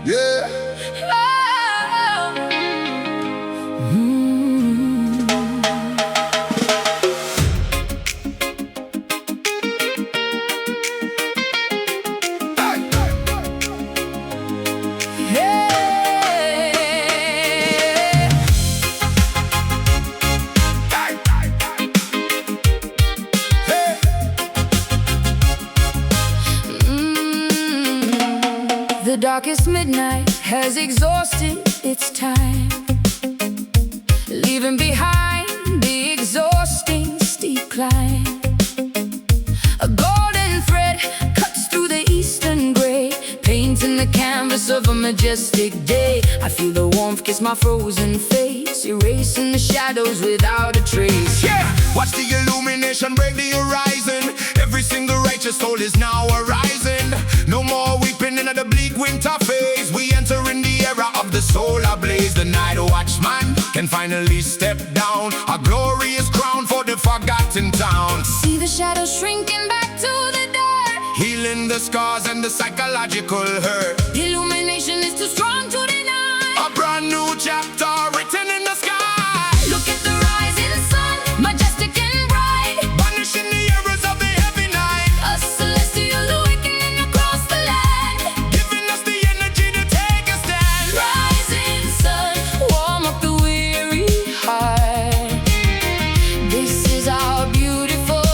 Yeah. The darkest midnight has exhausted its time, leaving behind the exhausting steep climb. A golden thread cuts through the eastern gray, painting the canvas of a majestic day. I feel the warmth kiss my frozen face, erasing the shadows without a trace. Yeah! Watch the illumination break the horizon. Every single righteous soul is now arising. No more weeping in the bleak winter phase. We enter in the era of the solar blaze. The night watchman can finally step down, a glorious crown for the forgotten town. See the shadows shrinking back to the dirt, Healing the scars and the psychological hurt. illumination is too strong to deny. A brand new chapter written in the sky. Look at the rising sun, majestic and bright, Banishing the errors of the heavy night, a celestial awakening across the land. giving us the energy to take a stand. Rising sun, warm up the weary heart. This is our beautiful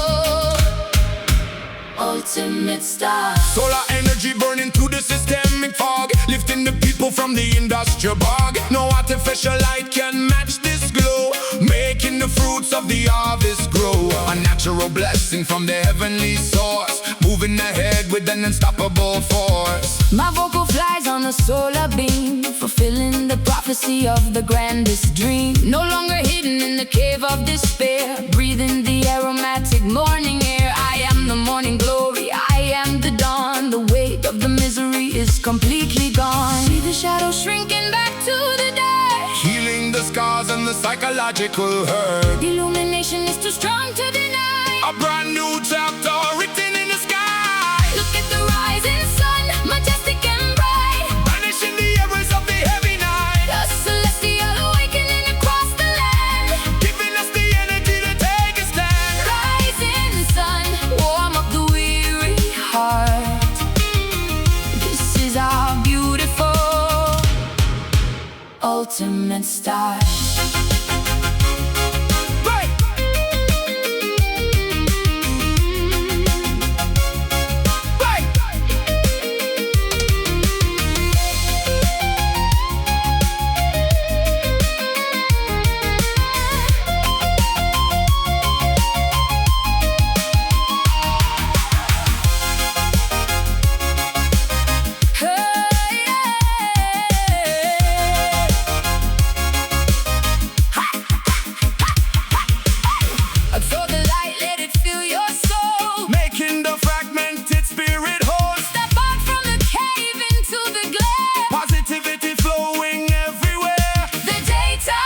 ultimate star. Solar energy burning through the systemic fog, lifting the people from the industrial bog. No artificial light can match this glow, making the fruits of the harvest grow. A natural blessing from the heavenly source, moving ahead with an unstoppable force. My vocal flies on a solar beam, fulfilling the prophecy of the grandest dream. No longer hidden in the cave of despair, breathing the aromatic morning air. I am the morning glory, I am the dawn. The weight of the misery is completely gone. See the shadows shrinking back to the dirt, Healing the scars and the psychological hurt. illumination is too strong to deny. A brand new chapter written in the sky. Look at the rising sun, majestic and bright, Banishing the errors of the heavy night, a celestial awakening across the land. giving us the energy to take a stand. Rising sun, warm up the weary heart. This is our beautiful ultimate star. Right. Right. Absorb the light, let it fill your soul. Making the fragmented spirit whole. Step out from the cave into the glare. Positivity flowing everywhere. The daytime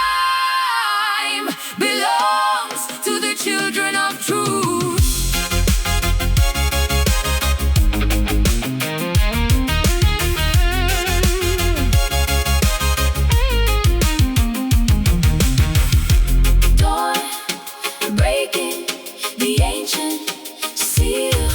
belongs to the children of truth. Dawn breaking the ancient seal.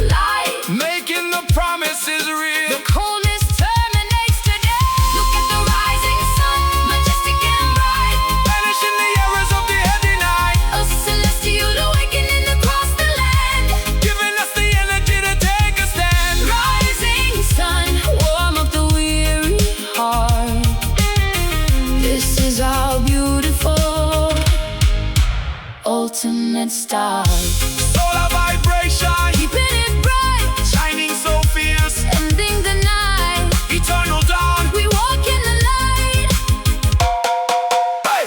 Light, Making the promises real. the coldness terminates today. Look at the rising sun, majestic and bright, Banishing the errors of the heavy night, a celestial awakening across the land. giving us the energy to take a stand. Rising sun, warm up the weary heart. This is our beautiful ultimate star. Solar vibration, Keeping it bright, shining so fierce. ending the night. Eternal dawn. We walk in the light. Hey.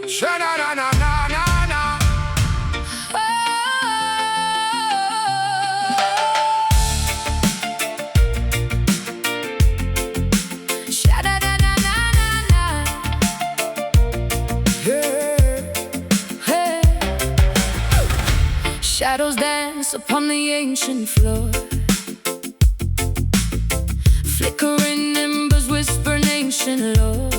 Sha-na-na-na-na-na-na. Shadows dance upon the ancient floor. Flickering embers whisper an ancient lore.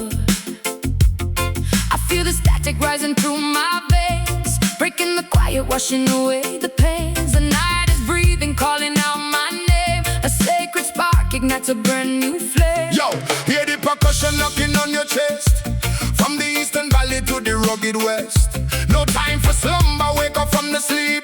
I feel the static rising through my veins, breaking the quiet, washing away the pains. The night is breathing, calling out my name. A sacred spark ignites a brand new flame. Yo, hear the percussion knocking on your chest, from the eastern valley to the rugged west. No time for slumber, wake up from the sleep.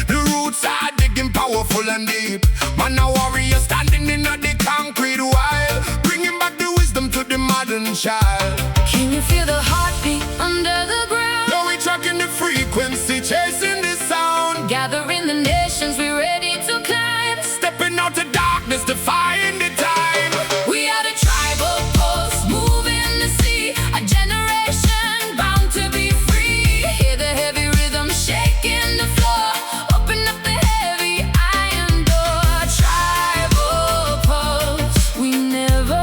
The roots are digging powerful and deep. Man, a warrior standing in the concrete wild, bringing back the wisdom to the modern child. Can you feel the heartbeat under the ground? Now we tracking the frequency, chasing the sound. Gathering the nations, we're ready to climb. Stepping out the darkness, defying the time. We are the tribal pulse, moving the sea. A generation bound to be free. Hear the heavy rhythm shaking the floor. Open up the heavy iron door. Tribal pulse, we never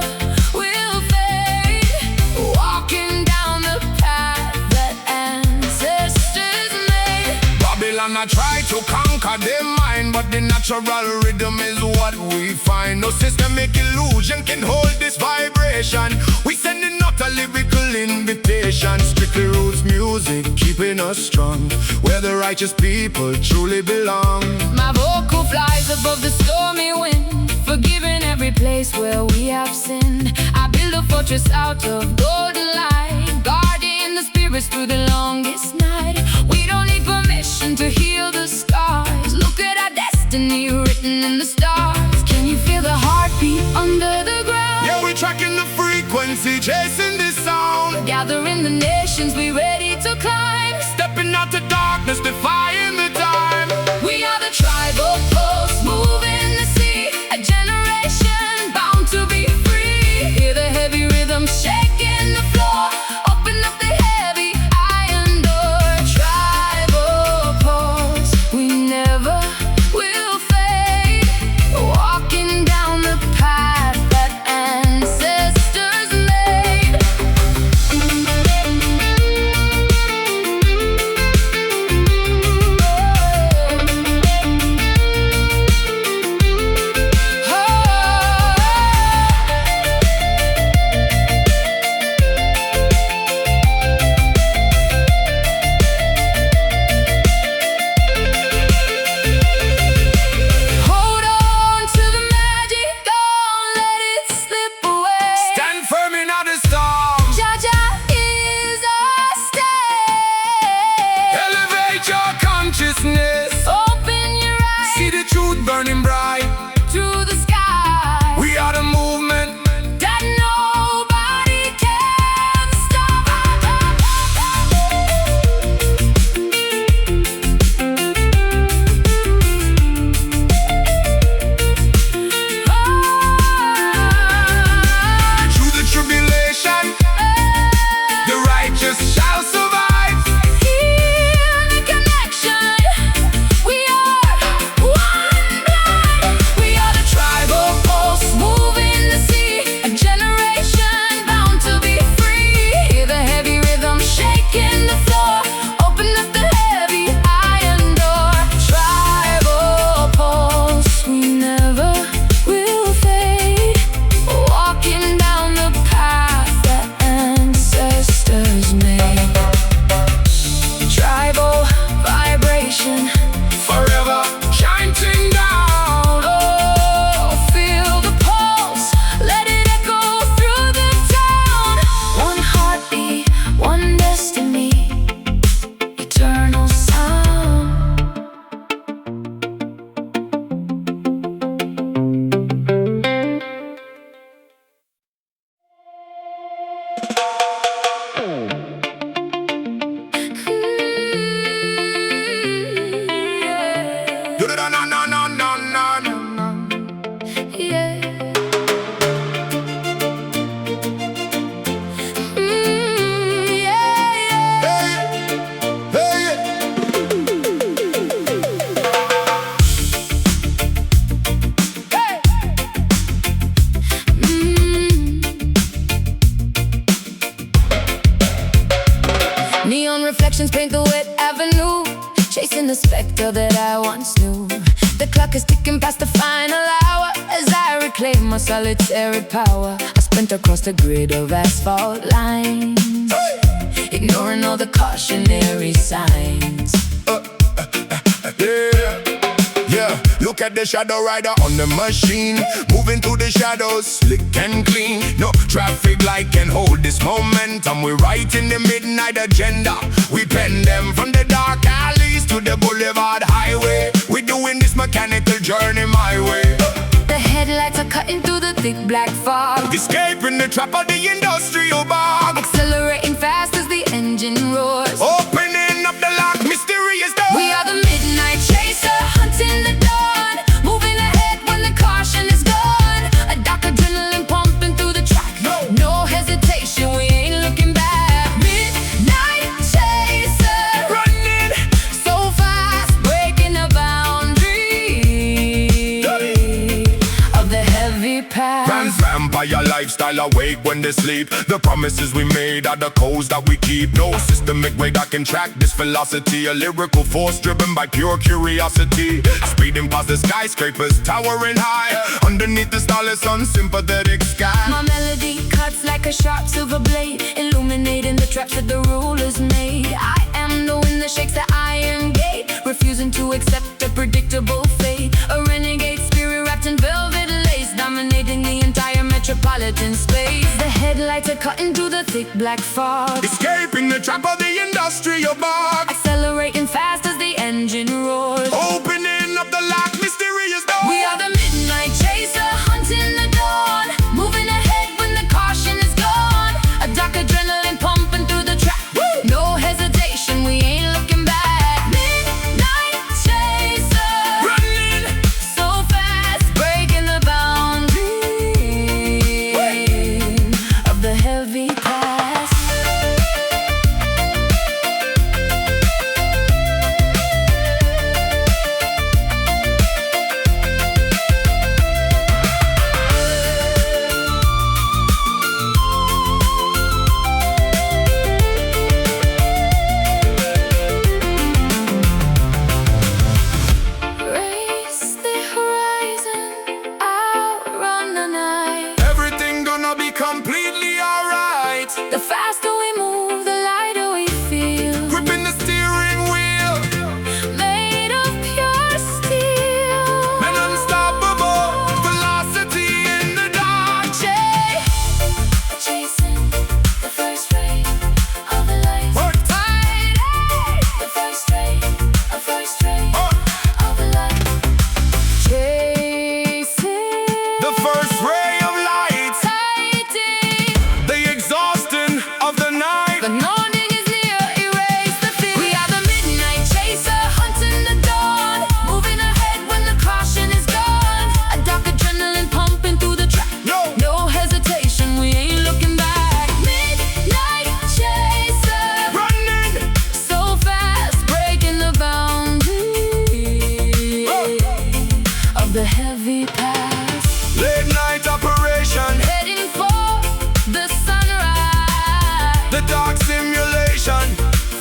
will fade. Walking down the path that ancestors made. Babylon I try to conquer their mind, but the natural rhythm is what we find. No systemic illusion can hold this vibration. We sending out a lyrical invitation. Strictly roots music, keeping us strong, where the righteous people truly belong. My vocal flies above the stormy wind, forgiving every place where we have sinned. I build a fortress out of golden light, guarding the spirits through the longest night. We don't need permission to heal the scars. Look at our destiny written in the stars. Can you feel the heartbeat under the ground? Yeah, we're tracking the frequency, chasing the sound. Gathering the nations, we ready to climb. Stepping out the darkness, defying the time. We are the tribal pulse, moving the sea. A generation bound to be free. Hear the heavy rhythm shaking the floor. Open up the heavy iron door. Tribal pulse, we never will fade. Walking down the path that ancestors made. reflections paint the wet avenue, chasing the spectre that I once knew. The clock is ticking past the final hour as I reclaim my solitary power. I sprint across the grid of asphalt lines, ignoring all the cautionary signs. Yeah, look at the shadow rider on the machine, moving through the shadows, slick and clean. No traffic light can hold this momentum. We're writing the midnight agenda. We pen them from the dark alleys to the boulevard highway. We're doing this mechanical journey my way. The headlights are cutting through the thick black fog, Escaping the trap of the industrial bog. accelerating fast as the engine roars. Opening up the lock, mysterious door. We are the midnight chaser, hunting the dawn, moving ahead when the caution is gone. A dark adrenaline pumping through the track. No hesitation, we ain't looking back. Midnight chaser, Running, so fast, breaking the boundary of the heavy past. vampire lifestyle awake when they sleep. The promises we made are the codes that we keep. No systemic way that can track this velocity. A lyrical force driven by pure curiosity. Speeding past the skyscrapers, towering high. Underneath the starless unsympathetic sky. My melody cuts like a sharp silver blade, illuminating the traps that the rulers made. I am the wind that shakes the iron gate, refusing to accept a predictable fate. A renegade spirit wrapped in velvet lace, dominating the entire metropolitan space. The headlights are cutting through the thick black fog, Escaping the trap of the industrial bog. accelerating fast as the engine roars. Opening up the lock, mysterious door. We are the midnight chaser, hunting the dawn, moving ahead when the caution is gone. A dark adrenaline pumping through the track. No hesitation, we ain't looking back. Midnight chaser, Running, so fast, breaking the boundary of the heavy past. Race the horizon, outrun the night. everything gonna be completely alright. The faster we move, the lighter we feel. Gripping the steering wheel, Made of pure steel. an unstoppable velocity in the dark. Chasing the first ray of the light. The first ray of the light. Chasing The first ray of light, fighting. the exhaustion of the night. The morning is near, erase the fear. We are the midnight chaser, hunting the dawn, moving ahead when the caution is gone. A dark adrenaline pumping through the track. No hesitation, we ain't looking back. Midnight chaser, Running, so fast, breaking the boundary of the heavy past. late night operation, Heading for the sunrise. the dark simulation.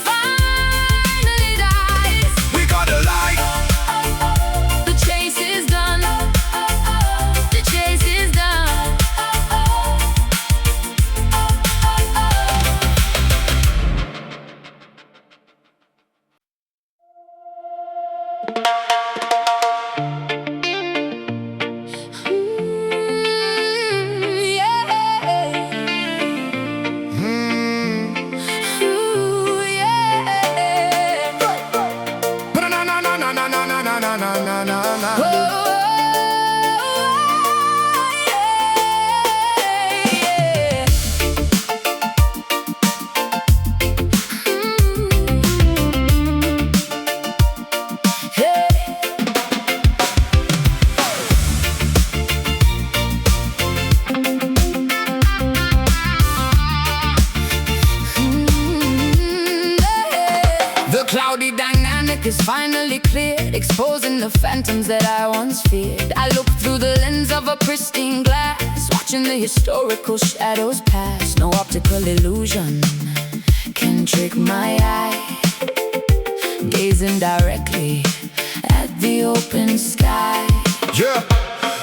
Finally dies. We got a light, The chase is done. The chase is done. Ooh, yeah. na na na na na na na na na na na na na. Oh, yeah. Hey. The cloudy dynamic is finally cleared, exposing the phantoms that I once feared. I look through the lens of a pristine glass, watching the historical shadows pass. No optical illusion can can trick my eye, gazing directly at the open sky. Yeah,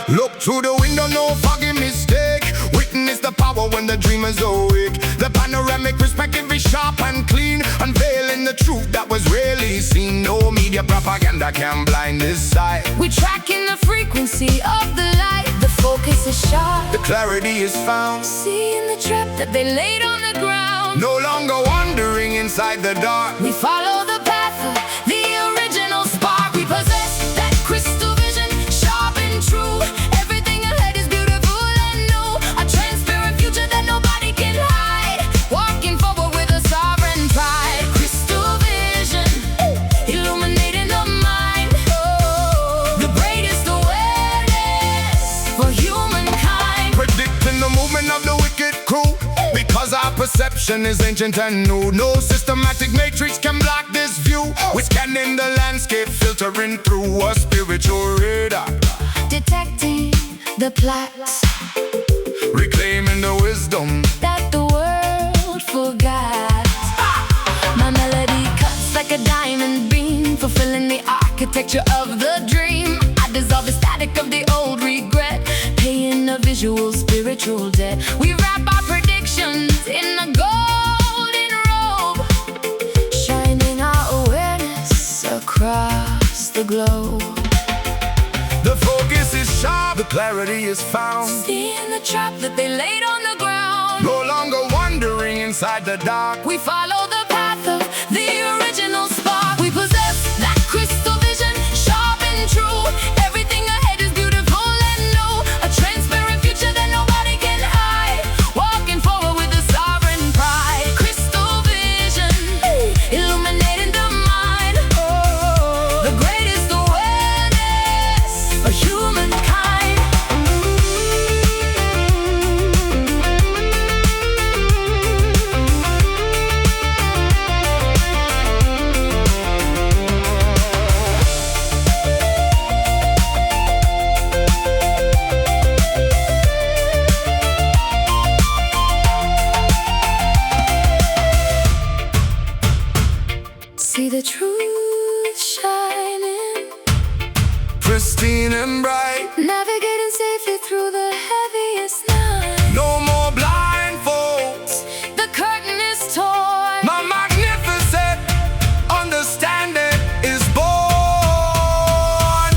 look through the window, no foggy mistake. Witness the power when the dreamer's awake. The panoramic perspective is sharp and clean, unveiling the truth that was rarely seen. No media propaganda can blind this sight. We're tracking the frequency of the light. The focus is sharp, the clarity is found. seeing the trap that they laid on the ground. No longer wandering inside the dark. We follow the path of the original spark. We possess that crystal vision, sharp and true. Everything ahead is beautiful and new. A transparent future that nobody can hide. Walking forward with a sovereign pride. Crystal vision, illuminating the mind. Oh, the greatest awareness for humankind. Predicting the movement of the wicked crew, because our perception is ancient and new. No systematic matrix can block this view. We're scanning the landscape, filtering through a spiritual radar, Detecting the plots reclaiming the wisdom that the world forgot. My melody cuts like a diamond beam, fulfilling the architecture of the dream. I dissolve the static of the old regret, paying a visual spiritual debt. We wrap our predictions in a golden robe, shining our awareness across the globe. The focus is sharp, the clarity is found. Seeing the trap that they laid on the ground. No longer wandering inside the dark. We follow the path of the original spark. We possess that crystal vision, sharp and true. Everything ahead is beautiful and new. A transparent future that nobody can hide. Walking forward with a sovereign pride. Crystal vision, illuminating the mind. Oh, the greatest awareness for humankind. See the truth shining, Pristine and bright. navigating safely through the heaviest night. No more blindfolds. The curtain is torn. My magnificent understanding is born.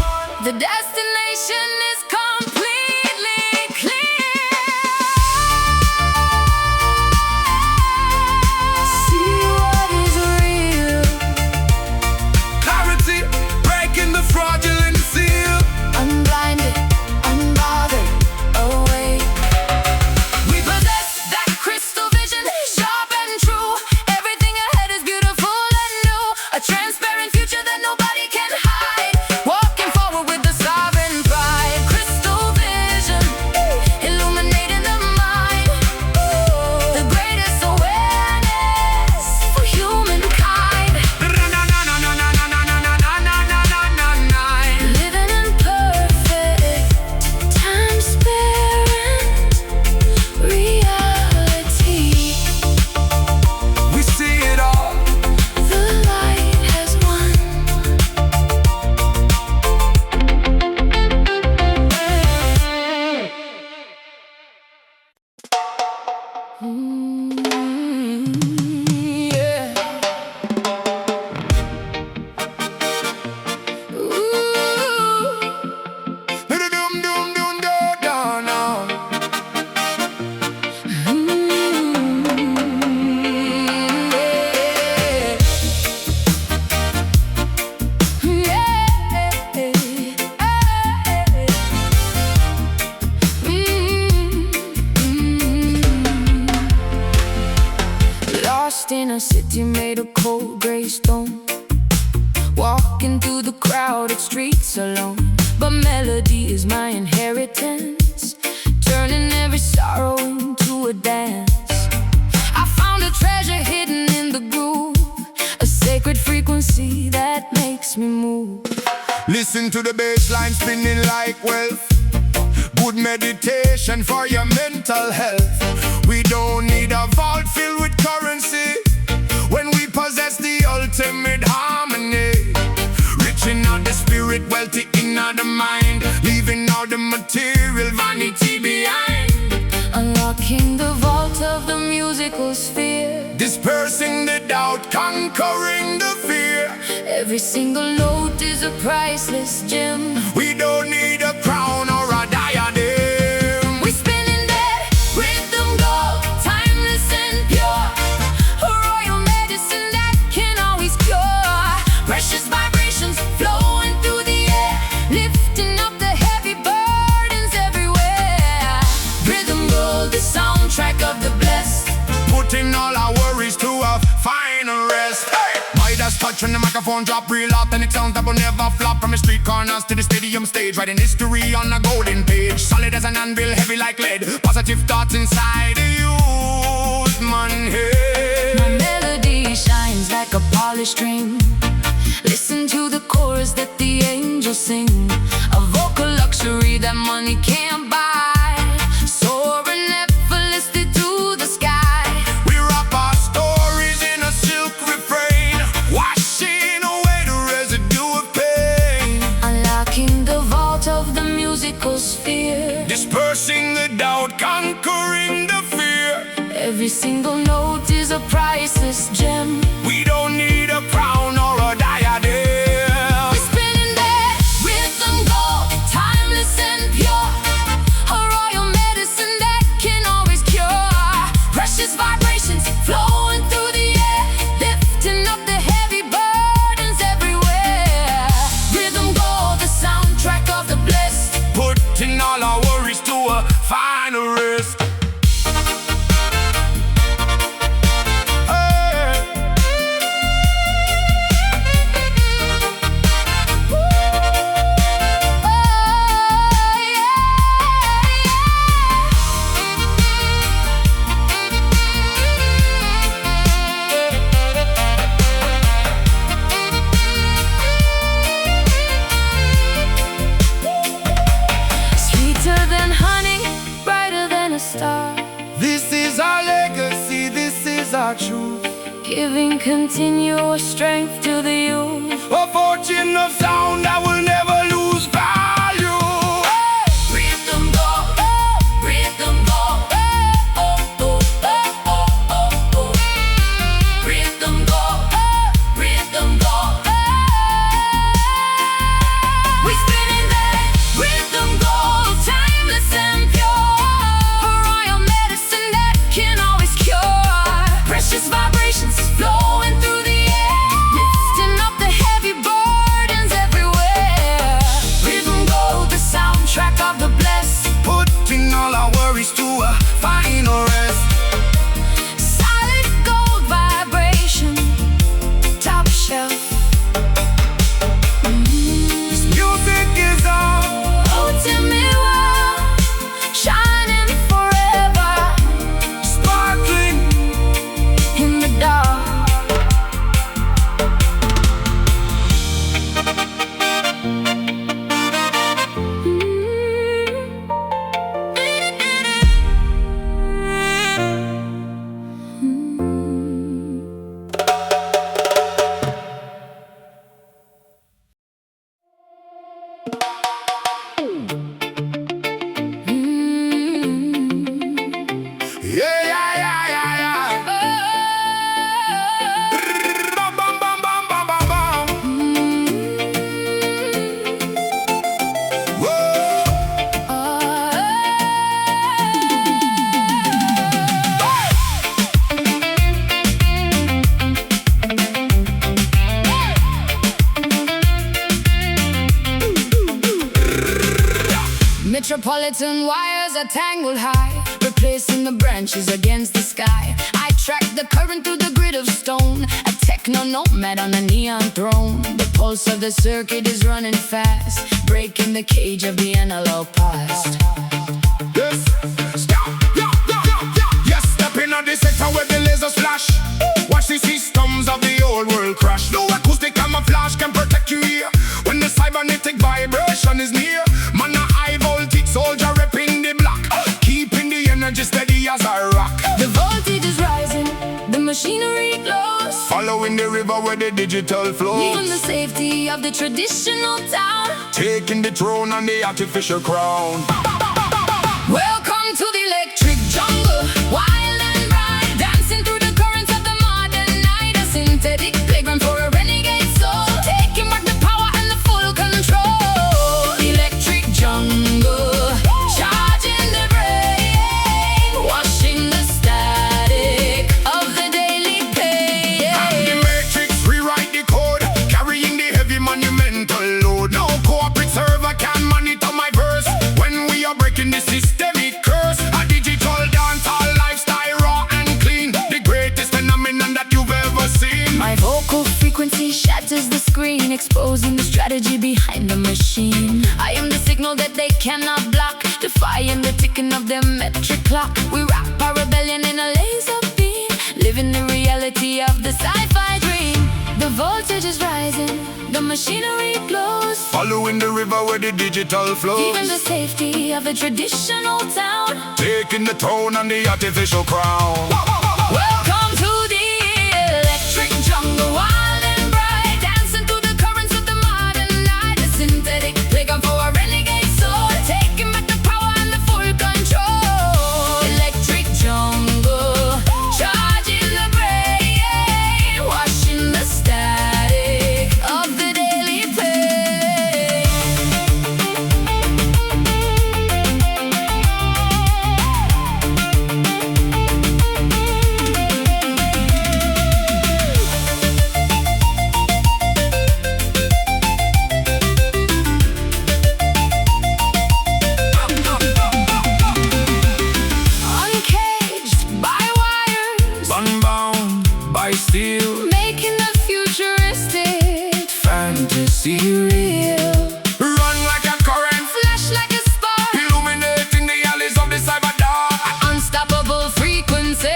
The destination is completely clear. See what is real, Clarity, breaking the fraudulent seal. unblinded, unbothered, awake. We possess that crystal vision, sharp and true. Everything ahead is beautiful and new. A transparent future that nobody can hide. Walking forward with the sovereign pride. Crystal vision, illuminating the mind. The greatest awareness for humankind. Living in perfect, time-sparing reality. We see it all. The light has won. Yeah. Ooh. Dum dum dum da da na. Lost in a city made of cold gray stone, walking through the crowded streets alone. But melody is my inheritance, turning every sorrow into a dance. I found a treasure hidden in the groove, a sacred frequency that makes me move. Listen to the bass line spinning like wealth. Good meditation for your mental health. We don't need a vault filled with currency. possess the ultimate harmony. Rich in all the spirit, wealthy in all the mind, leaving all the material vanity behind. Unlocking the vault of the musical sphere, Dispersing the doubt, conquering the fear. every single note is a priceless gem. We don't need a crown or a diadem. We spinning that rhythm gold, timeless and pure, a royal medicine that can always cure. Precious vibrations flowing through the air, lifting up the heavy burdens everywhere. Rhythm gold, the soundtrack of the blessed, Putting all our worries to a final rest. Midas touch when the microphone drop, real authentic sounds that will never flop. From the street corners to the stadium stage, writing history on a golden page. Solid as an anvil, heavy like lead, positive thoughts inside the youth man head. my melody shines like a polished string. Listen to the chorus that the angels sing, a vocal luxury that money can't buy, soaring effortlessly to the sky. We wrap our stories in a silk refrain, washing away the residue of pain. Unlocking the vault of the musical sphere, Dispersing the doubt, conquering the fear. every single note is a priceless gem. We don't need a crown or a diadem. We spinning that rhythm gold, timeless and pure, a royal medicine that can always cure. Precious vibrations flowing through the air, lifting up the heavy burdens everywhere. Rhythm gold, the soundtrack of the blessed, Putting all our worries to a final rest. sweeter than honey, brighter than a star, This is our legacy, this is our truth. giving continuous strength to the youth. A fortune of sound that will never lose value. Rhythm gold, rhythm gold, rhythm gold, rhythm gold. We spinning that rhythm gold, timeless and pure, a royal medicine that can always cure. Precious vibrations flowing through the air, lifting up the heavy burdens everywhere. Rhythm gold, the soundtrack of the blessed, Putting all our worries to a final rest. solid gold vibration, top shelf. Music is our Ultimate world, shining forever sparkling. in the dark. Yeah, yeah, yeah, yeah, yeah. Bam, bam, bam, bam, bam, bam, bam. Whoa. Metropolitan wires are tangled high, replacing the branches against the sky. I track the current through the grid of stone, a techno nomad on a neon throne. The pulse of the circuit is running fast, breaking the cage of the analog past. Yes, stop, yeah, yeah, yeah, yeah. Yes, step in on the sector where the lasers flash. Watch the systems of the old world crash. No acoustic camouflage can protect you here when the cybernetic vibration is near. Man, a high voltage soldier repping the block, keeping the energy steady as a rock. The voltage is rising, the machinery glows, Following the where the digital flows. Leaving the safety of the traditional town, taking the throne on the artificial crown. Welcome to the electric jungle, wild and bright, dancing through the currents of the modern night. A synthetic playground for a renegade soul, taking back the power and the full control. Electric jungle, charging the brain, washing the static of the daily pain. And the matrix rewrite the code, carrying the heavy monumental load. No corporate server can monitor my verse when we are breaking the systemic curse. A digital dancehall lifestyle, raw and clean, the greatest phenomenon that you've ever seen. My vocal frequency shatters the screen, exposing the strategy behind the machine. I am the signal that they cannot block, defying the ticking of their metric clock. We rock our rebellion in a laser beam, living the reality of the sci-fi dream. The voltage is rising, the machinery glows, Following the river where the digital flows. even the safety of a traditional town, taking the throne on the artificial crown. Welcome to the electric jungle, wild and bright, dancing through the currents of the modern night. A synthetic playground for a renegade soul, taking back the power and the full control. Electric jungle, charging the brain, washing the static of the daily pain. Uncaged by wires, Unbound by steel, making the futuristic fantasy real. run like a current, Flash like a spark, illuminating the alleys of the cyber dark. unstoppable frequency.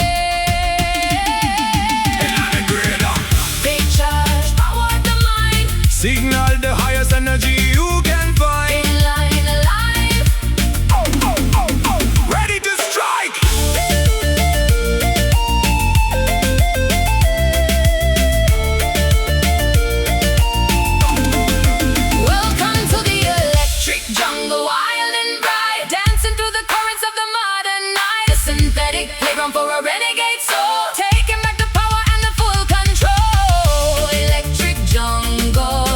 Big charge, power the mind, Signal the highest energy you can find. in line alive. Ready to strike. Welcome to the electric jungle, wild and bright, dancing through the currents of the modern night. A synthetic playground for a renegade soul, taking back the power and the full control. Electric jungle,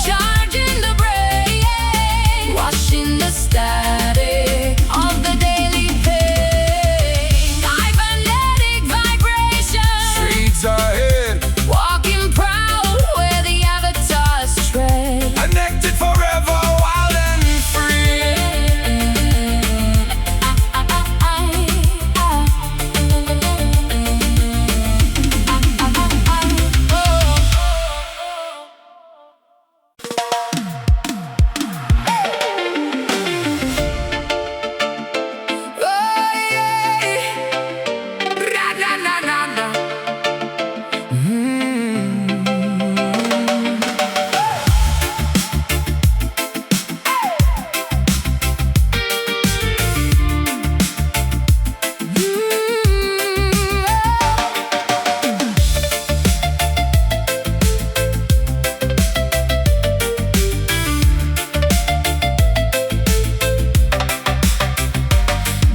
charging the brain, washing the static of the daily pain. Cybernetic vibration, Streets ahead, walking proud where the avatars tread. connected forever, wild and free.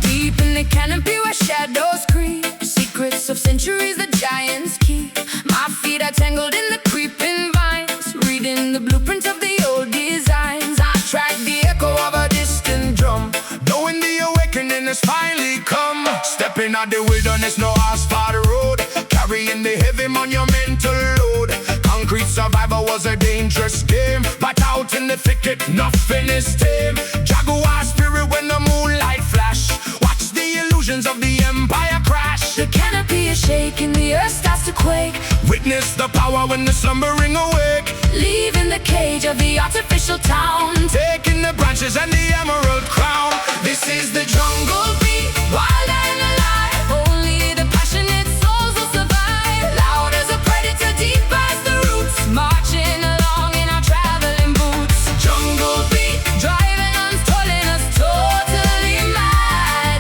Deep in the canopy where shadows creep, secrets of centuries the giants keep. My feet are tangled in the creeping vines, reading the blueprint of the old designs. I track the echo of a distant drum, Knowing the awakening has finally come. Stepping out the wilderness, no asphalt road, carrying the heavy monumental load. Concrete survival was a dangerous game, but out in the thicket, nothing is tame. Jaguar spirit when the moonlight flash, watch the illusions of the empire crash. the canopy is shaking, the earth starts to quake, Witness the power when the slumbering awake, leaving the cage of the artificial town. taking the branches and the emerald crown. This is the jungle beat, wild and alive. Only the passionate souls will survive. Loud as a predator, deep as the roots, marching along in our traveling boots. Jungle beat, driving us, pulling us totally mad.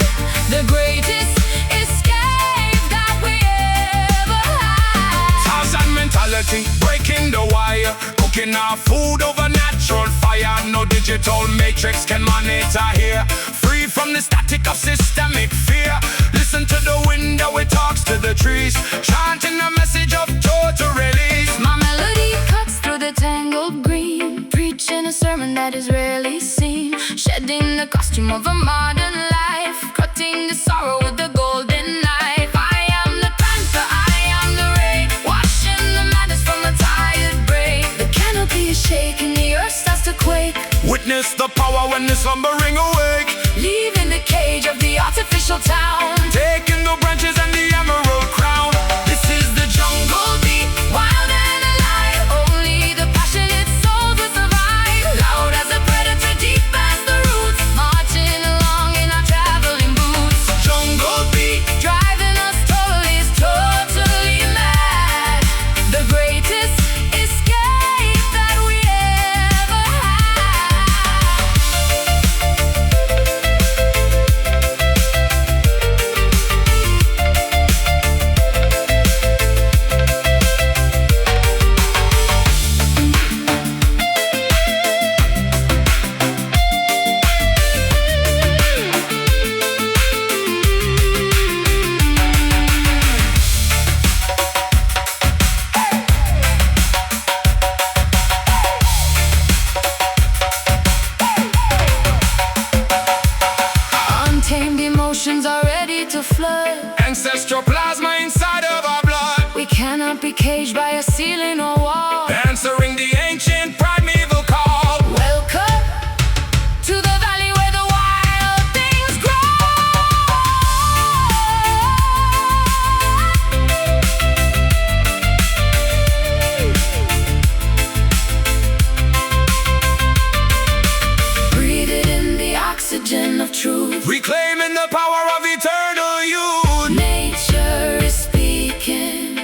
The greatest escape that we ever had. Tarzan mentality, in the wire, cooking our food over natural fire. No digital matrix can monitor here. Free from the static of systemic fear. Listen to the wind how it talks to the trees, chanting a message of total release. My melody cuts through the tangled green, preaching a sermon that is rarely seen, shedding the costume of a modern life, cutting the sorrow with the golden knife. I am the panther, I am the rain, washing the madness from a tired brain. The canopy is shaking, the earth starts to quake. Witness the power when the slumbering awake, Leaving the cage of the artificial town, taking the branches and the emerald crown. This is the jungle beat, wild and alive. Only the passionate souls will survive. Loud as a predator, deep as the roots, marching along in our traveling boots. jungle beat. Driving us totally mad. The greatest escape that we ever Untamed emotions are ready to flood. Ancestral plasma inside of our blood, We cannot be caged by a ceiling or wall. answering the ancient primeval call. Welcome to the valley where the wild things grow. Breathe it in, the oxygen of truth. Reclaiming the power of eternal youth. Nature is speaking.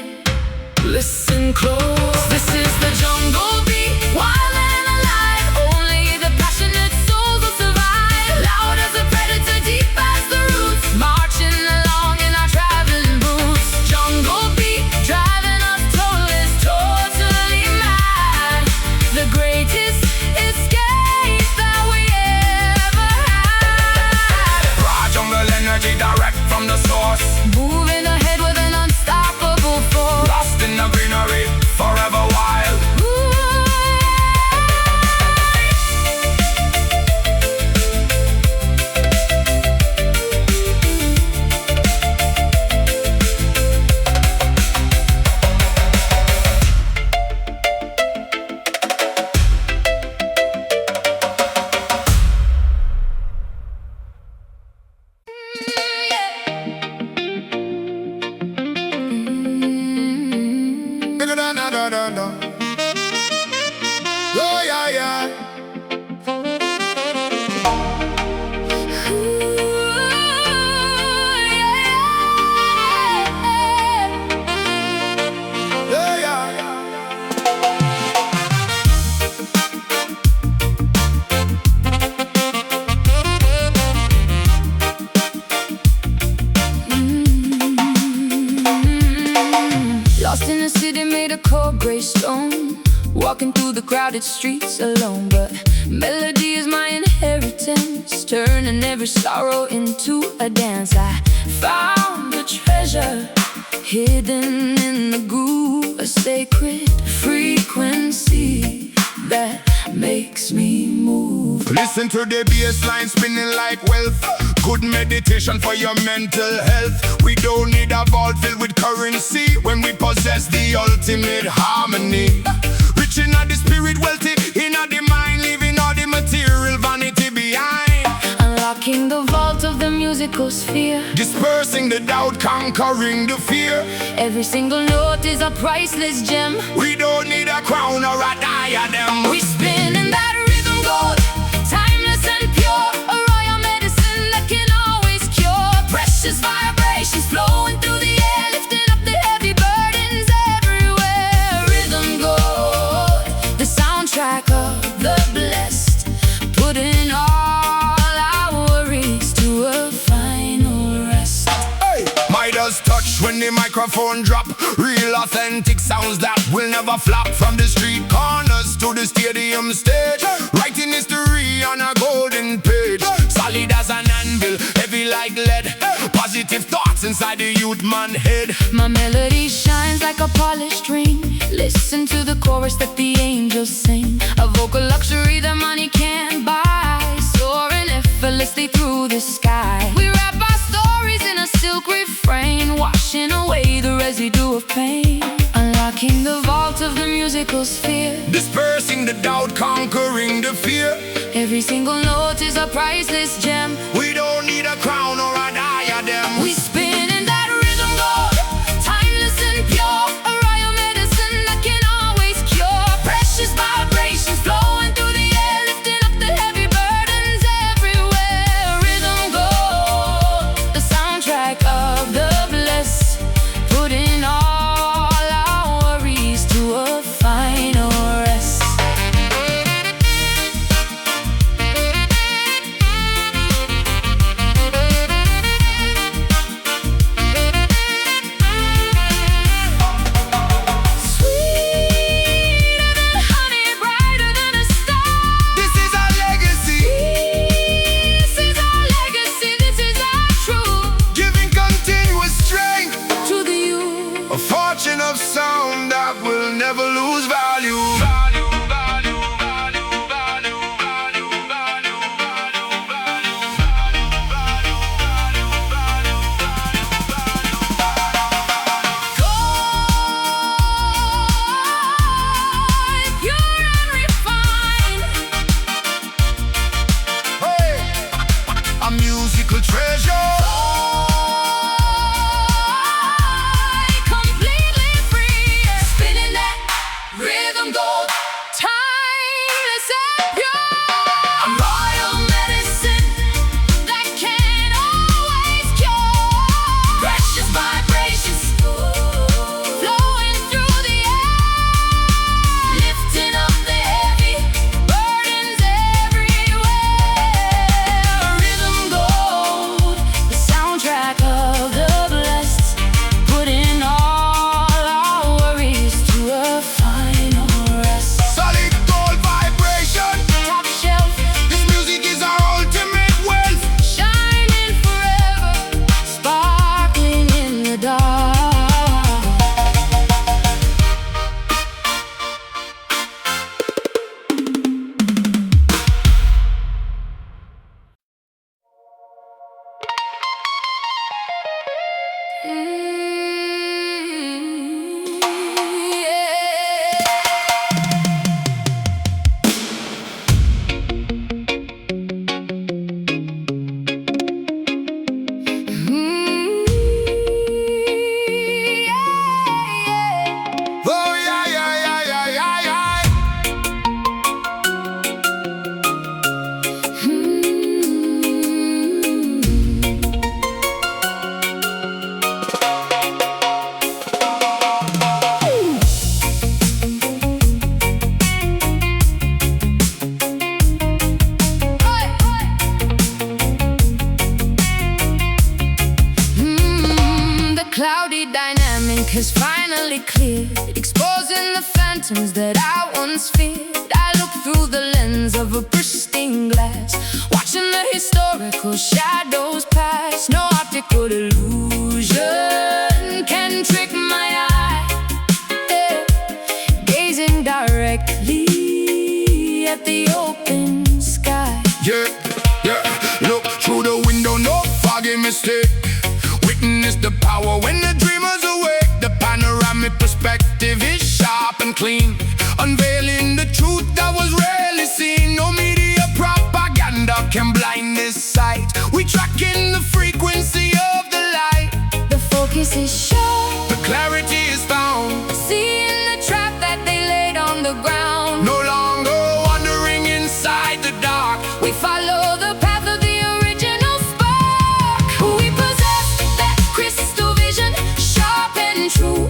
Listen close. This is the jungle beat, wild and alive. Only the passionate souls will survive. Loud as a predator, deep as the roots, marching along in our traveling boots. Jungle beat, driving us totally mad. The greatest escape that we ever had. Raw jungle energy direct from the source, Moving ahead with an unstoppable force. lost in the greenery, forever wild. Oh yeah, yeah. Yeah, yeah, yeah. Lost in a city made of cold gray stone, walking through the crowded streets alone. But melody is my inheritance, turning every sorrow into a dance. I found a treasure hidden in the groove, a sacred frequency that makes me move. Listen to the bass line spinning like wealth. Good meditation for your mental health. We don't need a vault filled with currency when we possess the ultimate harmony. Rich in the spirit, wealthy in the mind, leaving all the material vanity behind. Unlocking the vault of the musical sphere, Dispersing the doubt, conquering the fear. every single note is a priceless gem. We don't need a crown or a diadem. We spin in that rhythm gold, timeless and pure, a royal medicine that can always cure. Precious vibrations flowing through the air, lifting up the heavy burdens everywhere. Rhythm gold, the soundtrack of the blessed, putting all our worries to a final rest. Hey! Midas touch when the microphone drop. Real authentic sounds that will never flop. From the street corners to the stadium stage, writing history on a golden page. Solid as an anvil, heavy like lead. Positive thoughts inside the youth man head. My melody shines like a polished ring. Listen to the chorus that the angels sing. A vocal luxury that money can't buy. Soaring effortlessly through the sky. We wrap our stories in a silk refrain, washing away the residue of pain. Unlocking the vault of the musical sphere, dispersing the doubt, conquering the fear. Every single note is a priceless gem. We don't need a crown or a diadem. We spin in that rhythm gold, timeless and pure. A royal medicine that can always cure. Precious vibrations flowing through the air, lifting up the heavy burdens everywhere. Rhythm gold, the soundtrack of the blessed, putting all our worries to a final rest. Of sound that will never lose value. Pure and refined. Hey, a musical treasure. Cloudy dynamic has finally cleared, exposing the phantoms that I once feared. I look through the lens of a pristine glass, watching the historical shadows pass. No optical illusion can trick my eye, gazing directly at the open sky. Yeah, look through the window, no foggy mistake. Witness the power when the dreamers awake. The panoramic perspective is sharp and clean, unveiling the truth that was rarely seen. No media propaganda can blind this sight. We tracking the frequency of the light. The focus is sharp, the clarity is found. seeing the trap that they laid on the ground. No longer wandering inside the dark. We follow the path of the original spark. We possess that crystal vision, sharp and true.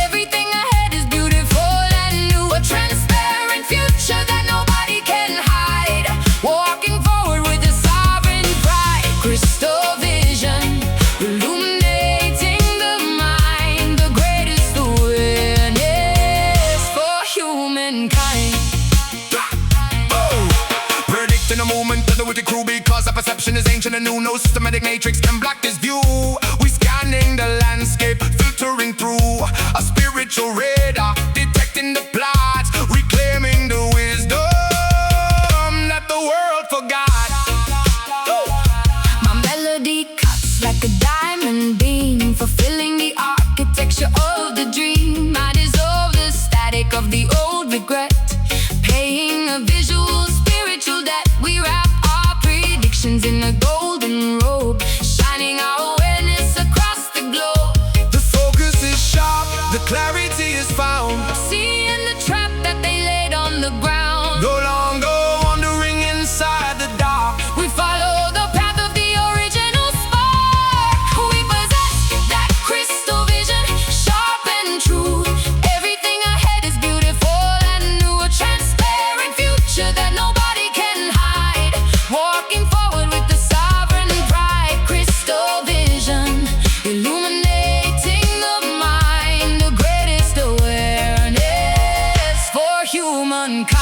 Everything ahead is beautiful and new. A transparent future that nobody can hide. Walking forward with a sovereign pride. Crystal vision, illuminating the mind. humankind. Predicting a moment of the wicked crew, because our perception is ancient and new. No systematic matrix can block this view. We scanning the landscape, filtering through a spiritual radar, detecting the plots, reclaiming the wisdom that the world forgot. My melody cuts like a diamond beam, fulfilling the architecture of the dream. I dissolve the static of the old regret, paying a visual spiritual debt. We wrap our predictions in a golden robe, shining our awareness across the globe. The focus is sharp, the clarity is found, Seeing the trap that they laid on the ground. no longer wandering inside the dark. We follow the path of the original spark. We possess that crystal vision, sharp and true. Everything ahead is beautiful and new, a transparent future that nobody can hide. Walking forward with the sovereign pride, crystal vision, illuminating the mind, the greatest awareness for humankind.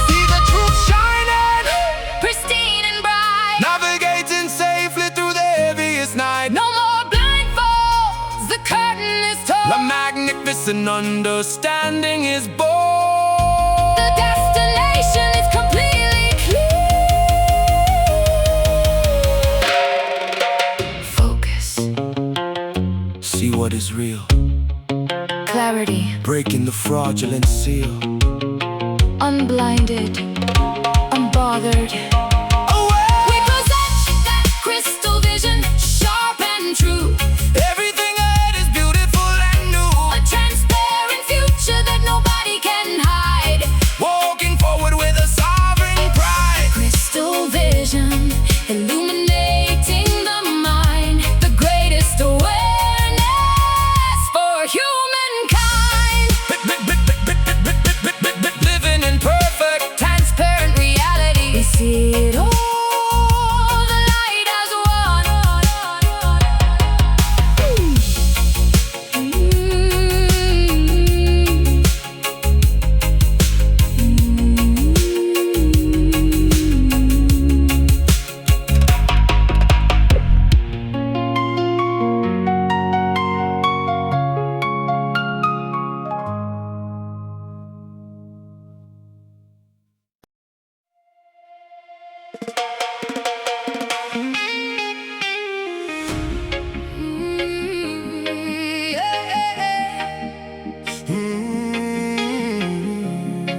See the truth shining, Pristine and bright, navigating safely through the heaviest night. no more blindfolds, the curtain is The torn. magnificent understanding is born. The destination is completely clear. Focus, See what is real, clarity, breaking the fraudulent seal. unblinded, unbothered. We possess that crystal vision, sharp and true. Everything ahead is beautiful and new. A transparent future that nobody can hide. Walking forward with a sovereign pride. Crystal vision, illuminating the mind, the greatest awareness for humankind. Living in perfect. Transparent reality, we see it all, the light as one.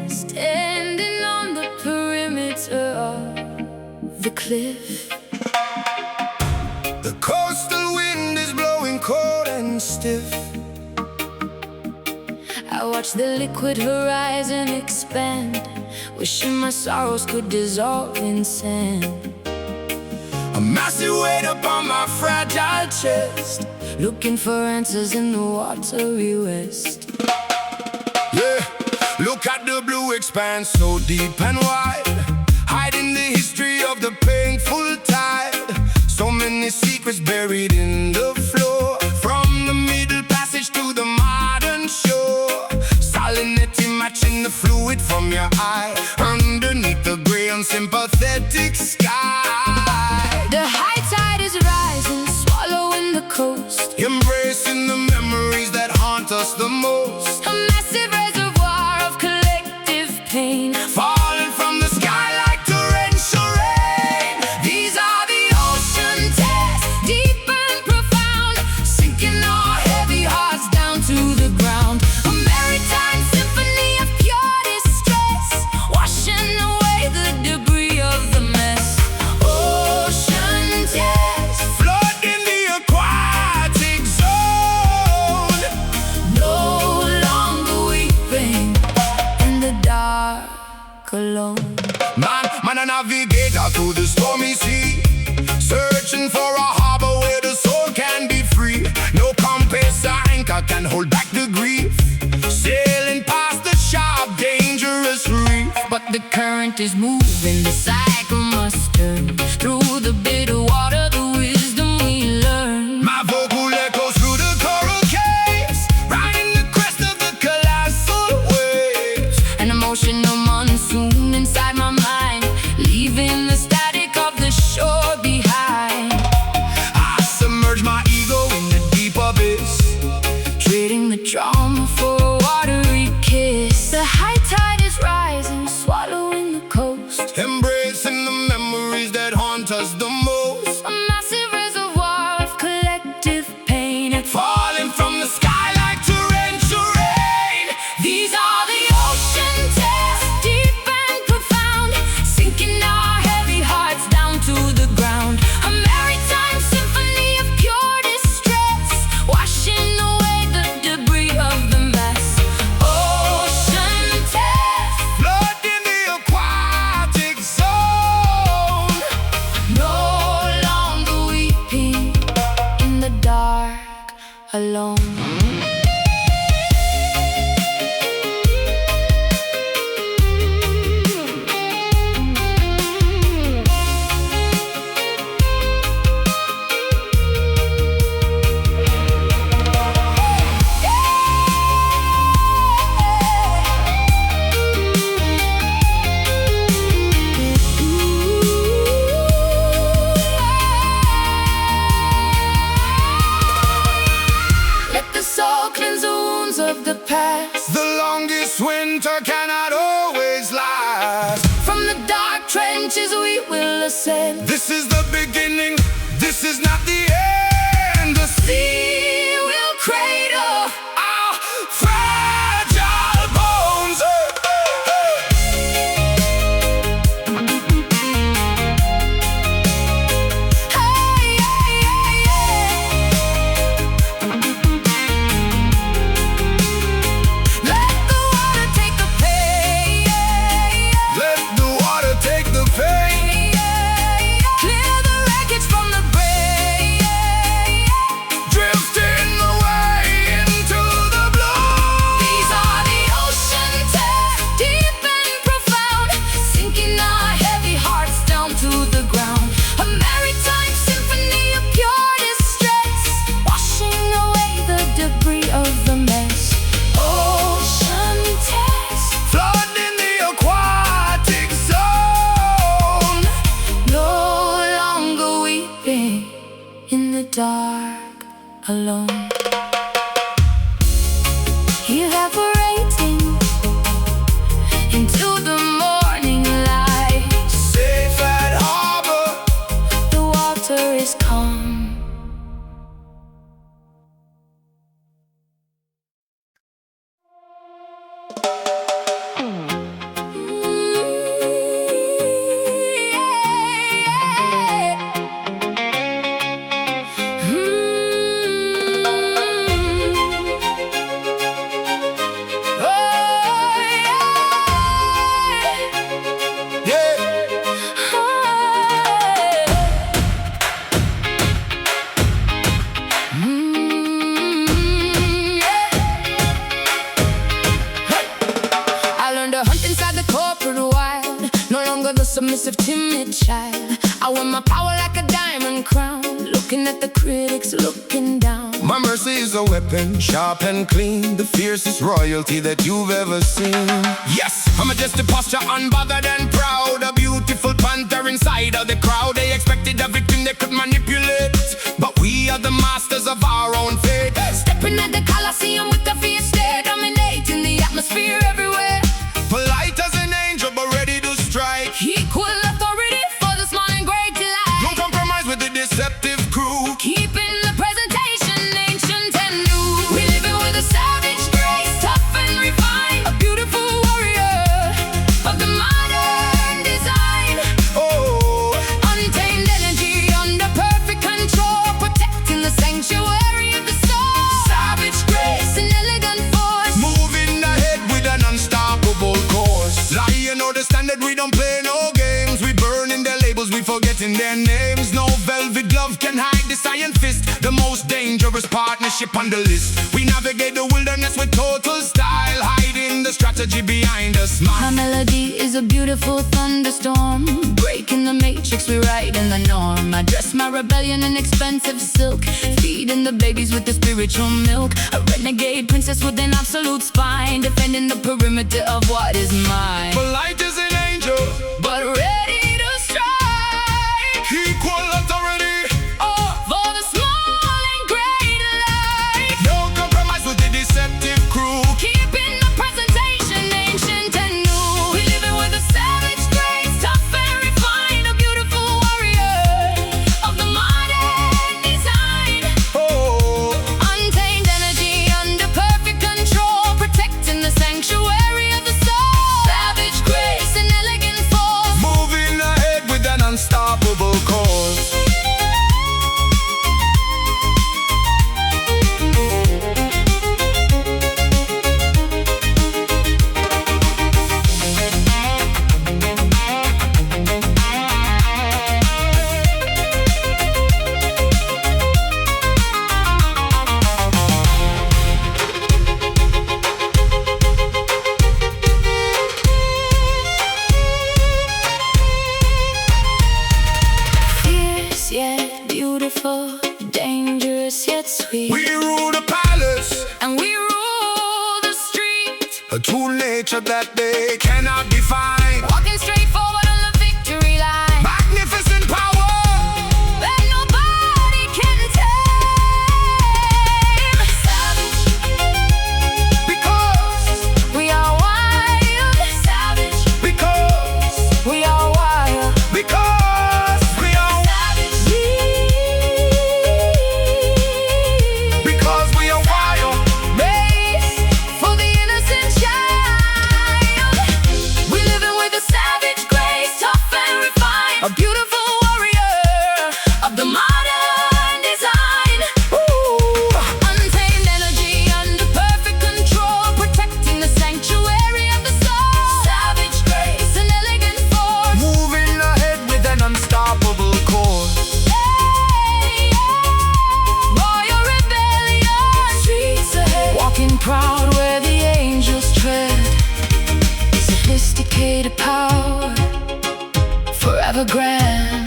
Standing on the perimeter of the cliff, The coastal wind is blowing cold and stiff. I watch the liquid horizon expand, wishing my sorrows could dissolve in sand. A massive weight upon my fragile chest. Looking for answers in the watery west. Yeah, look at the blue expanse, so deep and wide, hiding the history of the painful tide. So many secrets buried in the floor, from the middle passage to the modern shore. Salinity matching the fluid from your eye, underneath the gray unsympathetic sky. The high tide is rising, swallowing the coast. Embracing the memories that haunt us the most. A massive reservoir of collective pain, Falling from the sky like torrential rain. these are the ocean tests, deep and profound, sinking our heavy hearts down to the ground. A maritime symphony of pure distress, washing away the debris of the mess. Ocean tests, Flood in the aquatic zone. no navigator through the stormy sea, searching for a harbor where the soul can be free. No compass or anchor can hold back the grief, sailing past the sharp, dangerous reef. But the current is moving, the cycle must turn. Through the bitter water, the wisdom we learn. My vocal echoes through the coral caves, riding the crest of the colossal waves. An emotional monsoon inside my mind, leaving the static of the shore behind. I submerge my ego in the deep abyss, Trading the drama for a watery kiss. The high tide is rising, swallowing the coast, embracing the memories that haunt us the most. a massive reservoir of collective pain, Falling from the sky like torrential rain. These are the ocean tests, deep and profound, sinking our heavy hearts down to the ground. A maritime symphony of pure distress, washing away the debris of the mess. Ocean tests, Flood in the aquatic zone. no longer weeping in the dark alone. Let the soul cleanse the wounds of the past. The longest winter cannot always last. From the dark trenches we will ascend. This is the beginning, this is not the end. The sea We'll cradle our fragile bones. hey, hey, hey, hey. Let the water take the pain. Let the water take the pain. Clear the wreckage from the brain. Drifting away into the blue. These are the ocean tests, deep and profound, sinking our heavy hearts down to the ground. A maritime symphony of pure distress, washing away the debris of the mess. Ocean tests, Flood in the aquatic zone. no longer weeping in the dark alone. Evaporating into the morning light. Safe at harbor. The water is calm. Submissive, timid child. I wear my power like a diamond crown, looking at the critics, looking down. My mercy is a weapon, sharp and clean, the fiercest royalty that you've ever seen. Yes, a majestic posture, unbothered and proud, a beautiful panther inside of the crowd. They expected a victim they could manipulate, but we are the masters of our own fate. Stepping at the Colosseum with the fierce stare, dominating the atmosphere everywhere. Polite as an angel, but ready to strike. Equal authority for the small and great delight. Don't compromise with the deceptive crew. Keeping the presentation ancient and new. We live it with a savage grace, tough and refined. A beautiful warrior of the modern design. Oh, Untamed energy under perfect writing their names. No velvet glove can hide this iron fist. The most dangerous partnership on the list. We navigate the wilderness with total style, hiding the strategy behind a smile. My melody is a beautiful thunderstorm, breaking the matrix, rewriting the norm. I dress my rebellion in expensive silk, feeding the babies with the spiritual milk. A renegade princess with an absolute spine, defending the perimeter of what is mine. Polite as an angel, but ready to strike. equal authority, For the small and great alike. no compromise with the deceptive crew. Keeping the presentation ancient and new. We living with a savage grace, tough and refined. A beautiful warrior of the modern design. Oh, Untamed energy under perfect control, protecting the sanctuary of the soul. Savage grace and elegant force. moving ahead with an unstoppable course. Fierce yet beautiful, dangerous yet sweet. We rule the palace, And we rule the street, a true nature that they cannot define. walking straight forward on the victory line. Magnificent power, That nobody can tame. Savage, because we are wild. Savage, because we are wild. because we are Savage, because we are wild. race for the innocent child. We living with a savage grace, tough and refined. A beautiful warrior of the modern design. Untamed energy under perfect control, protecting the sanctuary of the soul. Savage grace and elegant force. Moving ahead with an unstoppable course. Hey, royal rebellion. Streets ahead, walking proud where the angels tread. Sophisticated power, forever grand.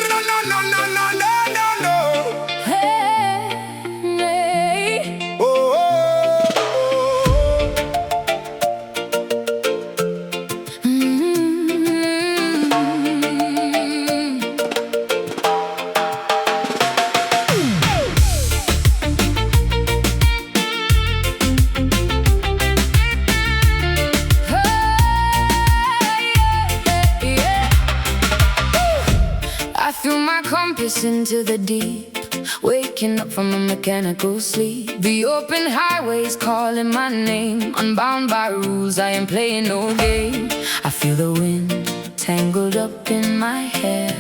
No, no, no, no, no, no, no, no. Hey, Oh, oh, oh, I threw my compass into the deep, waking up from a mechanical sleep. The open highways calling my name, unbound by rules, I am playing no game. I feel the wind tangled up in my hair.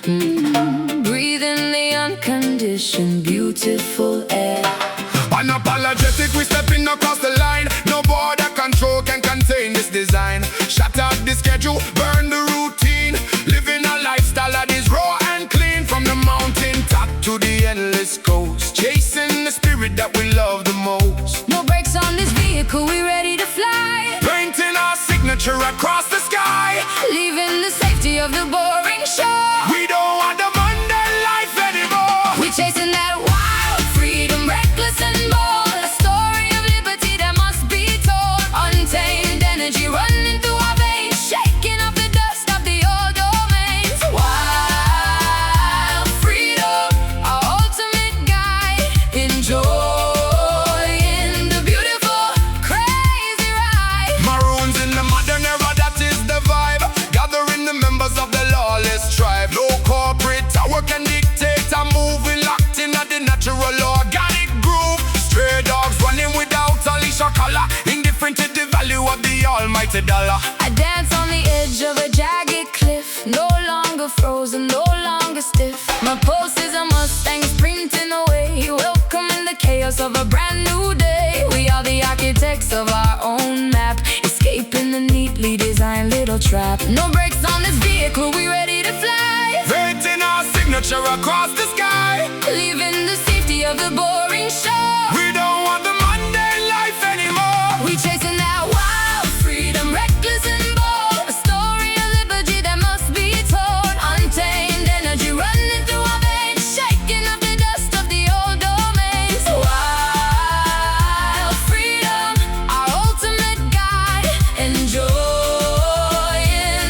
Breathing the unconditioned, beautiful air. unapologetic, we stepping across the line. No border control can contain this design. Shut out the schedule, burn the routine. Living a lifestyle that is raw and clean. From the mountain top to the endless coast, chasing the spirit that we love the most. No brakes on this vehicle, we ready to fly. Painting our signature across the sky. Leaving the safety of the boring shore. We don't want the mundane life anymore. We chasing that wild freedom, reckless and bold. A story of liberty that must be told. Untamed energy running through our veins, shaking off the dust of the old domains. Wild freedom, our ultimate guide. Enjoying the beautiful, crazy ride. Maroons in the modern era, that is the vibe. Gathering the members of the lawless tribe. No corporate power can dictate. I'm moving locked in at the natural organic groove. Stray dogs running without a leash or collar, indifferent to the value of the almighty dollar. I dance on the edge of a jagged cliff, no longer longer frozen, no longer stiff. My pulse is a Mustang sprinting away, welcoming the chaos of a brand new day. We are the architects of our own map, escaping the neatly designed little trap. No brakes on this vehicle, we ready to fly, Painting our signature across the sky, leaving the safety of the boring shore. we don't want the mundane life anymore. We chasing that wild freedom, reckless and bold, a story of liberty that must be told. Untamed energy running through our veins, shaking up the dust of the old domains. Wild freedom, our ultimate guide, enjoying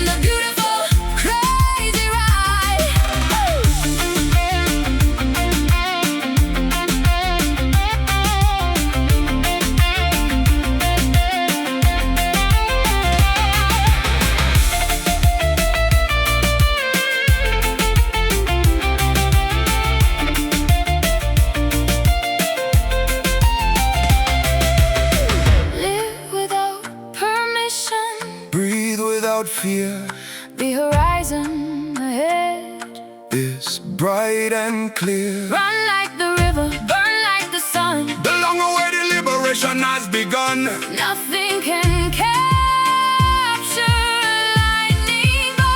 the beautiful, crazy ride. Live without permission, Breathe without fear, the horizon ahead. is bright and clear. Run like the river, burn like the sun. The long-awaited liberation has begun. Nothing can capture a lightning bolt.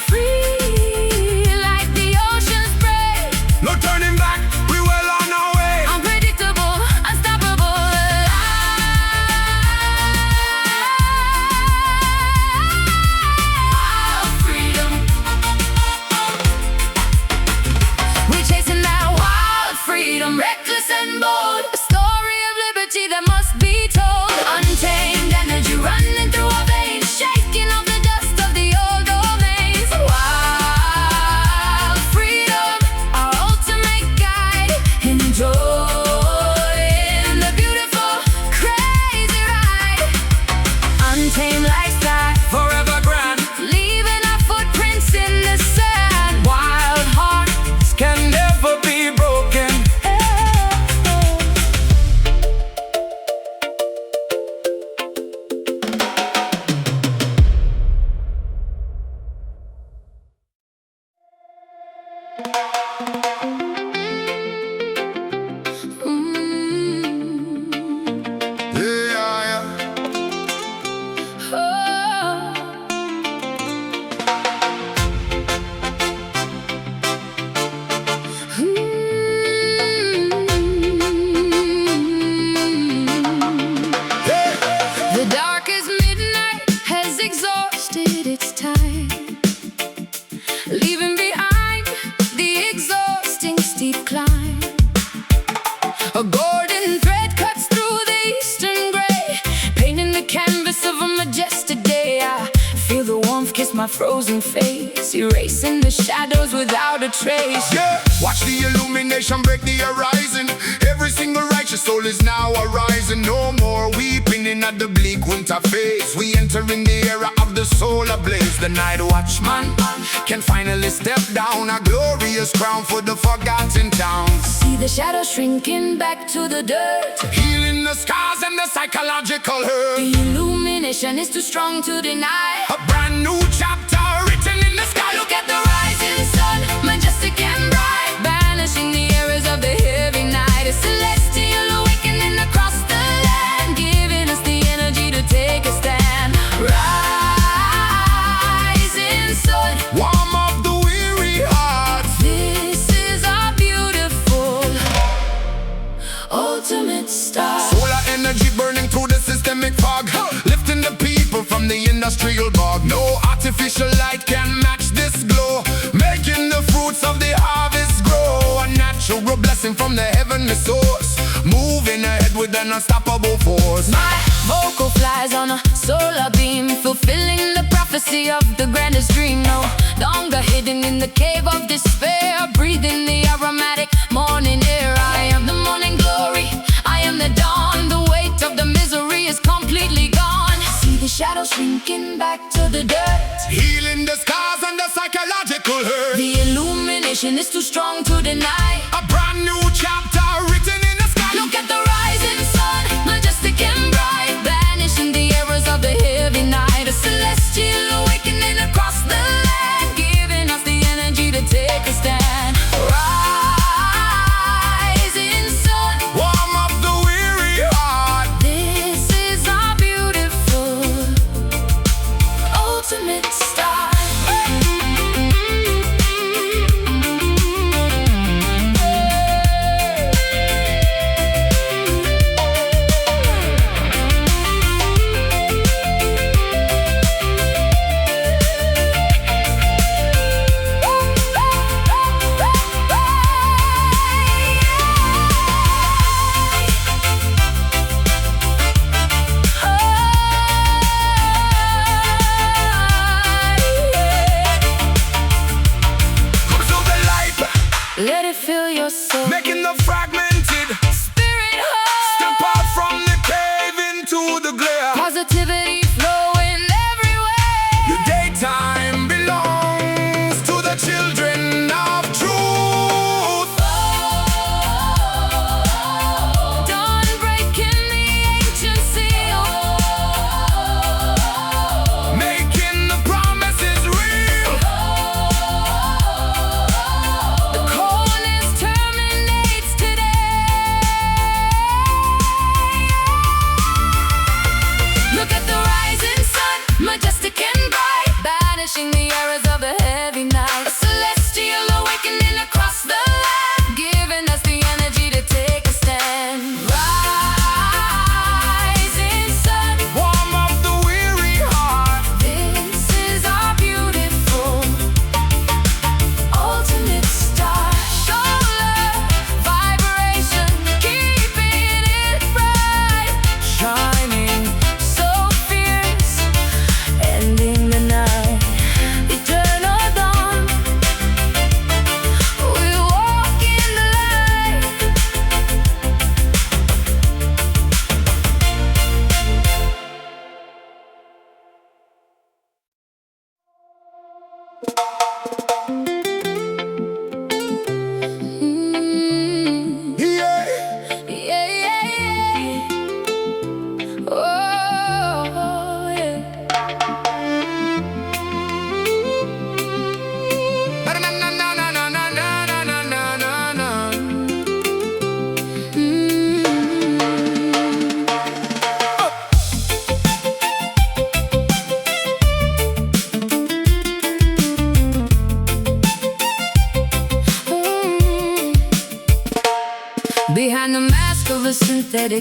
Free like the ocean's spray. No turning back, we well on our way. Unpredictable, unstoppable, wild freedom. We're chasing that wild freedom, reckless and bold, a story of liberty that must be told. Untamed energy running through our veins, shaking off the dust of the old domains. Wild freedom, our ultimate guide, enjoying the beautiful, crazy ride. Untamed lifestyle, Forever grand, leaving our footprints in the sand. wild hearts can never be broken. Yeah. The darkest midnight has exhausted its time, leaving behind the exhausting steep climb. A golden thread cuts through the eastern gray, painting the canvas of a majestic day. I feel the warmth kiss my frozen face, erasing the shadows without a trace. Yeah, watch the illumination break the horizon. Every single righteous soul is now arising. No more weeping in at the bleak winter phase. We enter in the era of the solar blaze. The night watchman can finally step down, a glorious crown for the forgotten towns. See the shadows shrinking back to the dirt. Healing the scars and the psychological hurt. The illumination is too strong to deny. A brand new chapter written in the sky. Look at the rising sun, majestic and bright, banishing the errors of the heavy night. A celestial awakening across the land, giving us the energy to take a stand. Rising sun, Warm up the weary hearts. this is our beautiful ultimate star. Solar energy burning through the systemic fog, lifting the people from the industrial bog. No artificial light can match this glow, making the fruits of the harvest grow. A natural blessing from the heavenly source, moving ahead with an unstoppable force. My vocal flies on a solar beam, fulfilling the prophecy of the grandest dream. No longer hidden in the cave of despair, breathing the aromatic morning air. I am the morning glory, I am the dawn. The weight of the misery is completely gone. See the shadows shrinking back to the dirt. Healing the scars and the psychological hurt. The illumination is too strong to deny. A brand new chapter written in the sky. Look at the rising sun, majestic and bright,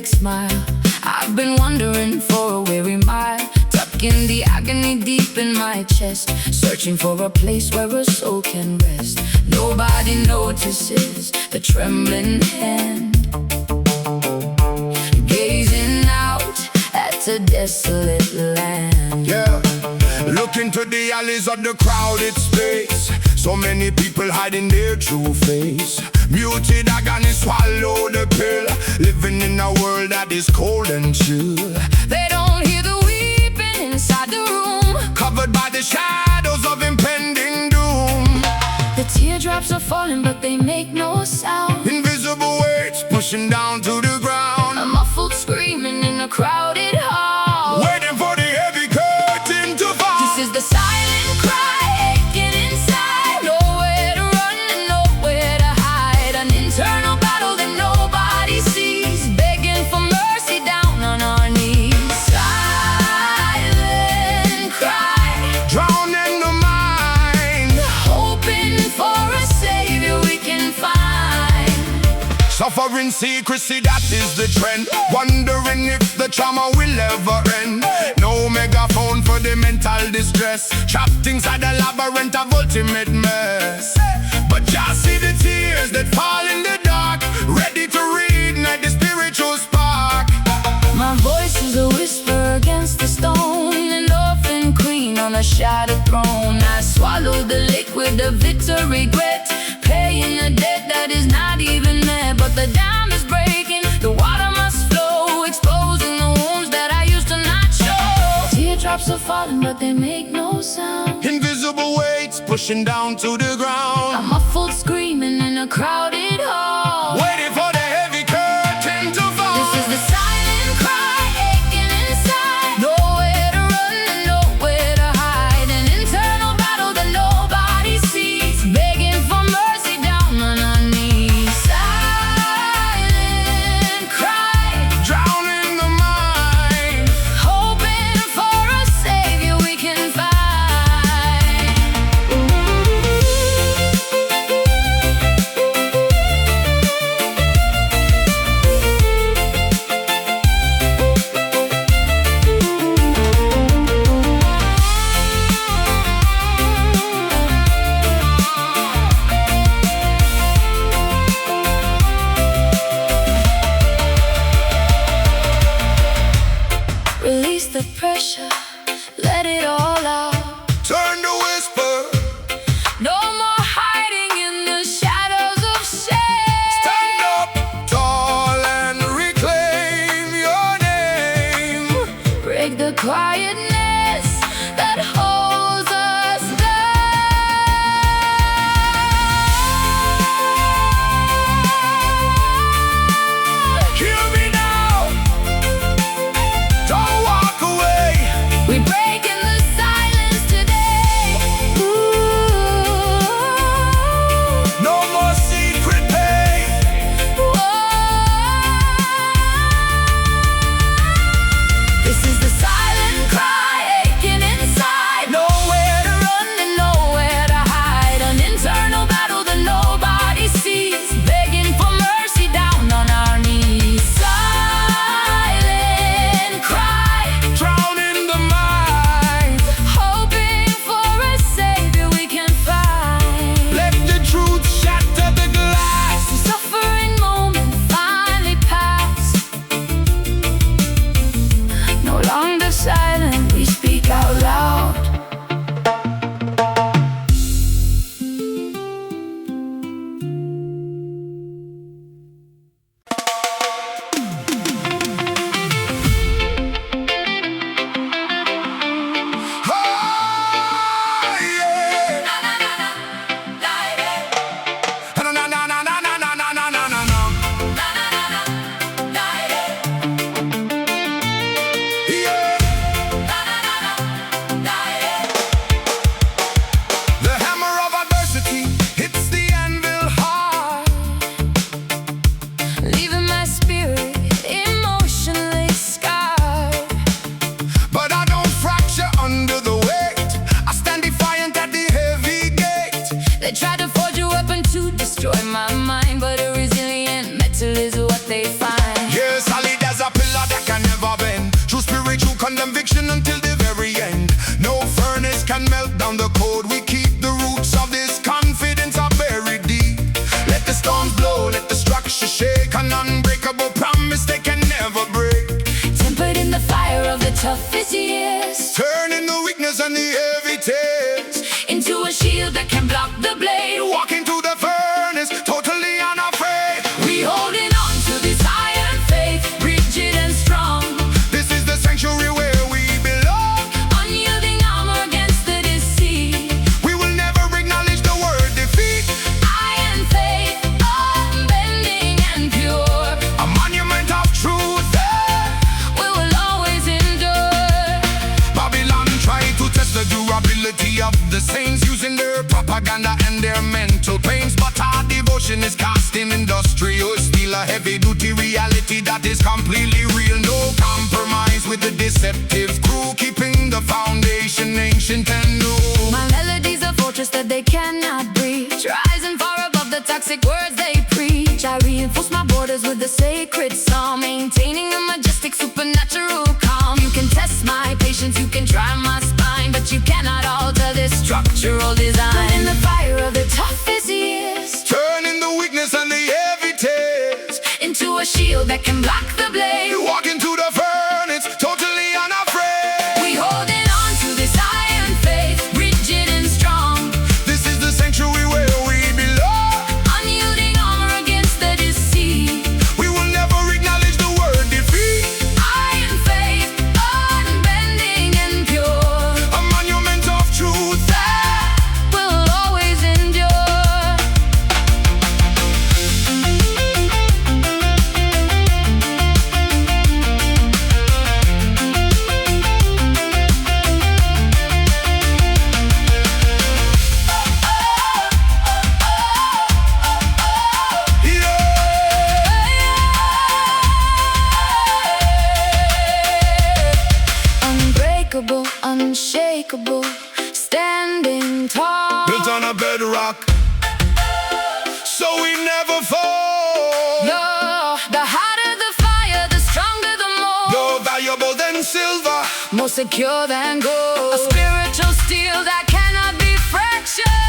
fake smile. I've been wandering for a weary mile, tucking the agony deep in my chest, searching for a place where a soul can rest. Nobody notices the trembling hand, gazing out at a desolate land. Yeah, look into the alleys of the crowded space. So many people hiding their true face. Muted agony swallow the pill, living in a world that is cold and chill. They don't hear the weeping inside the room, Covered by the shadows of impending doom. the teardrops are falling but they make no sound. Invisible weights pushing down to the ground, A muffled screaming in a crowded hall, waiting for the heavy curtain to fall. this is the silent cry aching inside. Nowhere to run and nowhere to hide. An internal battle that nobody sees, begging for mercy down on our knees. Silent cry, Drowning the mind, hoping for a savior we can find. suffering secrecy, that is the trend. Wondering if the trauma will ever end. No megaphone for the mental distress, trapped inside a labyrinth of ultimate mess. But just see the tears that fall in the dark, ready to reignite the spiritual spark. My voice is a whisper against the stone, an orphan queen on a shattered throne. I swallowed the liquid of bitter regret, paying a debt that is not even met. But the dam is breaking, the water must flow, exposing the wounds that I used to not show. Teardrops are falling but they make no sound. Invisible weights pushing down to the A ground, muffled screaming in a crowded hall, waiting for the heavy curtain to fall. this is the silent cry aching inside. Nowhere to run and nowhere to hide. An internal battle that nobody sees, begging for mercy down on our knees. Silent cry, Drowning the mind, hoping for a savior we can find. Release the pressure, let it all out. turn to whisper. No more hiding in the shadows of shame. Stand up tall and reclaim your name. Break the quietness that holds us down. Hear me now, don't walk away. We break in the silence today. Ooh. No more secret pain. This is the silent cry aching inside. Nowhere to run and nowhere to hide. An internal battle that nobody sees, begging for mercy down on our knees. Silent cry, Drowning the mind, hoping for a savior we can find. let the truth shatter the glass. The suffering moment finally passed. No longer toughest years, turning the weakness and the heavy tears into a shield that can block the blade. walking through the furnace, totally unafraid. We holding on to this iron faith, rigid and strong. This is the sanctuary where we belong. Unyielding armor against the deceit. We will never acknowledge the word defeat. Iron faith, unbending and pure. A monument of truth. We will always endure. Babylon tried to test the durability of the saints, using their propaganda and their mental pains. But our devotion is cast in industrial steel, a heavy-duty reality that is completely real. No compromise with the deceptive crew, keeping the foundation ancient and new. My melodies a fortress that they cannot breach, rising far above the toxic words they preach. I reinforce my borders with the sacred psalm, maintaining a majestic supernatural calm. You can test my patience, you can try my spine, but you cannot alter this structural design. In the fire of the toughest years, Turning the weakness and the heavy tears into a shield that can block the blade. you walk into the furnace, totally unafraid. We holding on to this iron faith, rigid and strong. This is the sanctuary where we belong. Unyielding armor against the deceit. We will never acknowledge the word defeat. Iron faith, unbending and pure. A monument of truth. Will always endure. Unbreakable, unshakable, standing tall. Built on a bedrock, so we never fall. No, the hotter the fire, the stronger the more. More valuable than silver. More secure than gold. A spiritual steel that cannot be fractured.